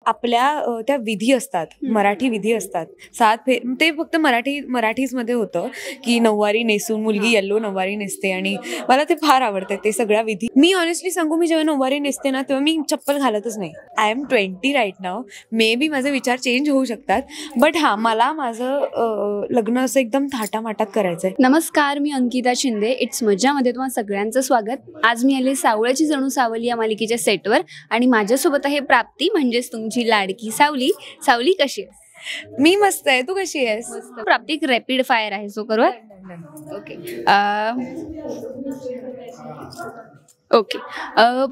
आपल्या त्या विधी असतात, मराठी विधी असतात. ते फक्त मराठीजमध्ये होतं की नऊवारी नेसून मुलगी येल्लो नऊवारी नेसते आणि मला ते फार आवडतं ते सगळ्या विधी. मी ऑनेस्टली सांगू, मी जेव्हा नऊवारी नेसते ना तेव्हा मी चप्पल घालतच नाही. आय एम 20 राईट नाव. मे बी माझे विचार चेंज होऊ शकतात, बट हां, मला माझं लग्न असं एकदम थाटामाटात करायचंय. नमस्कार, मी अंकिता शिंदे. इट्स मज्जामध्ये तुम्हाला सगळ्यांचं स्वागत. आज मी आले सावळ्याची जणू सावली या मालिकेच्या सेटवर आणि माझ्यासोबत आहे प्राप्ती, म्हणजेच तुमची लाडकी सावली. सावली, कशी आहेस? मी मस्त आहे, तू कशी आहेस? मस्त. प्राप्ती, एक रॅपिड फायर आहे, सो करूया. Okay okay.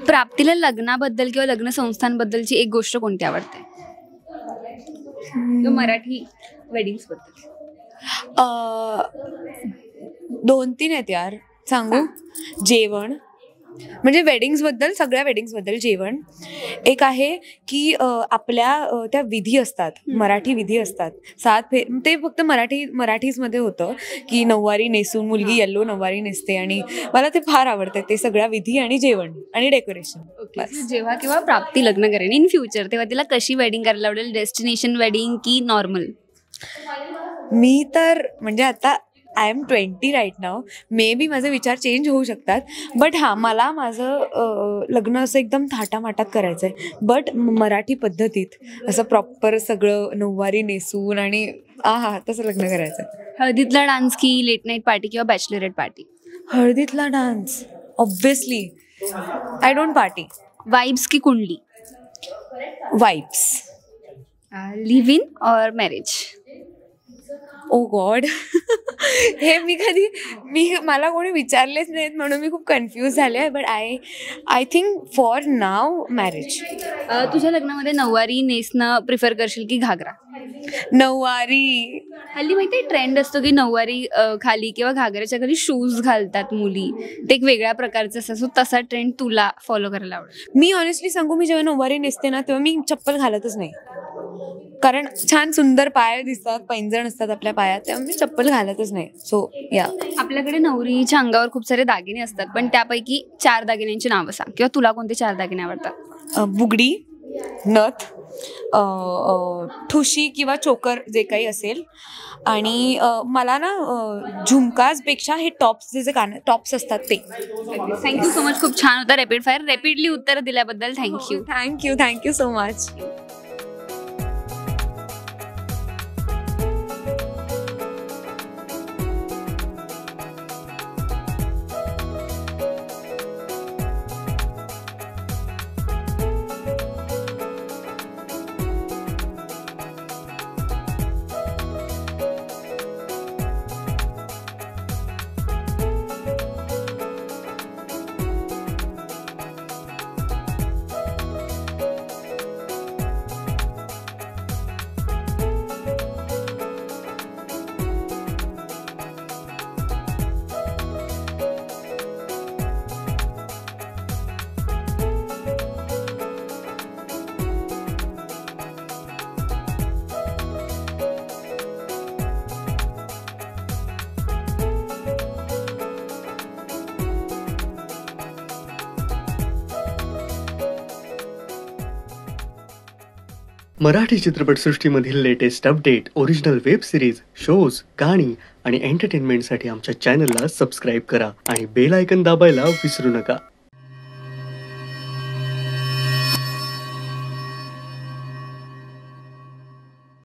प्राप्तीला लग्नाबद्दल किंवा लग्न संस्थांबद्दलची एक गोष्ट कोणती आवडते? मराठी वेडिंग्स बद्दल 2-3 आहेत यार, सांगू? जेवण, म्हणजे वेडिंग्सबद्दल, सगळ्या वेडिंग्सबद्दल जेवण एक आहे की आपल्या त्या विधी असतात, मराठी विधी असतात. ते फक्त मराठीजमध्ये होतं की नऊवारी नेसून मुलगी येल्लो नऊवारी नेसते आणि मला ते फार आवडतं ते सगळ्या विधी आणि जेवण आणि डेकोरेशन. जेव्हा किंवा प्राप्ती लग्न करेन इन फ्युचर, तेव्हा तिला कशी वेडिंग करायला आवडेल? डेस्टिनेशन वेडिंग की नॉर्मल? मी तर म्हणजे आता आय एम 20 राईट नाव. मे बी माझे विचार चेंज होऊ शकतात, बट हां, मला माझं लग्न असं एकदम थाटामाटात करायचं आहे, बट मराठी पद्धतीत असं प्रॉपर सगळं नऊवारी नेसून आणि तसं लग्न करायचं आहे. हळदीतला डान्स की लेट नाईट पार्टी किंवा बॅचलरेट पार्टी? हळदीतला dance obviously. I don't party. Vibes की कुंडली? वाइब्स. लिव्ह इन और मॅरेज? ओ गॉड, हे मला कोणी विचारलेच नाहीत म्हणून मी खूप कन्फ्यूज झाले आहे, but I think for now marriage. तुझ्या लग्नामध्ये नऊवारी नेसणं प्रिफर करशील की घागरा? नऊवारी. हल्ली माहिती आहे ट्रेंड असतो की नऊवारी खाली किंवा घागऱ्याच्या खाली शूज घालतात मुली, ते एक वेगळ्या प्रकारचं असं. सो तसा ट्रेंड तुला फॉलो करायला आवडेल? मी ऑनेस्टली सांगू, मी जेव्हा नऊवारी नेसते ना तेव्हा मी चप्पल घालतच नाही, कारण छान सुंदर पाय दिसतात, पैंजण असतात आपल्या पायात, तेव्हा मी चप्पल घालतच नाही. सो या. आपल्याकडे नवरीच्या अंगावर खूप सारे दागिने असतात, पण त्यापैकी 4 दागिन्यांची नावं सांग, किंवा तुला कोणते 4 दागिने आवडतात? बुगडी, नथ, ठुशी किंवा चोकर जे काही असेल, आणि मला ना झुमकाजपेक्षा हे टॉप्स, जे टॉप्स असतात ते. Thank you so much. खूप छान होता रॅपिड फायर. रॅपिडली उत्तर दिल्याबद्दल thank you. Thank you so much. Marathi चित्रपटसृष्टीमधील latest update, original web series, shows, गाणी आणि एंटरटेनमेंटसाठी आमच्या चॅनलला सबस्क्राईब करा आणि बेल आयकॉन दाबायला विसरू नका.